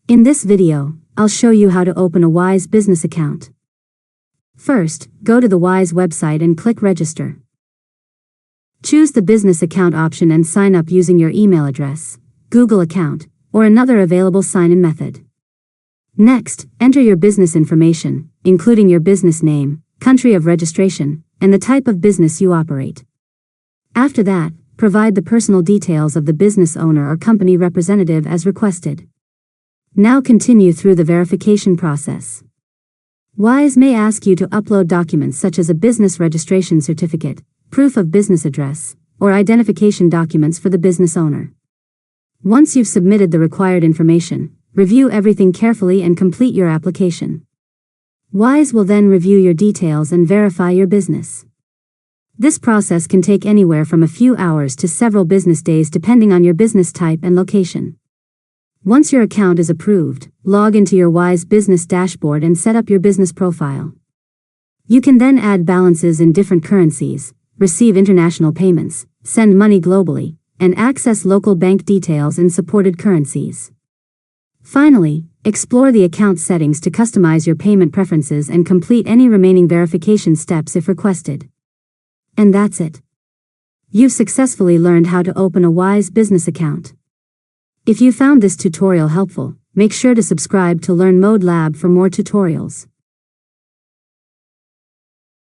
In this video, I'll show you how to open a Wise business account. First, go to the Wise website and click Register. Choose the business account option and sign up using your email address, Google account, or another available sign-in method. Next, enter your business information, including your business name, country of registration, and the type of business you operate. After that, provide the personal details of the business owner or company representative as requested. Now continue through the verification process. Wise may ask you to upload documents such as a business registration certificate, proof of business address, or identification documents for the business owner. Once you've submitted the required information, review everything carefully and complete your application. Wise will then review your details and verify your business. This process can take anywhere from a few hours to several business days depending on your business type and location. Once your account is approved, log into your Wise business dashboard and set up your business profile. You can then add balances in different currencies, receive international payments, send money globally, and access local bank details in supported currencies. Finally, explore the account settings to customize your payment preferences and complete any remaining verification steps if requested. And that's it. You've successfully learned how to open a Wise business account. If you found this tutorial helpful, make sure to subscribe to Learn Mode Lab for more tutorials.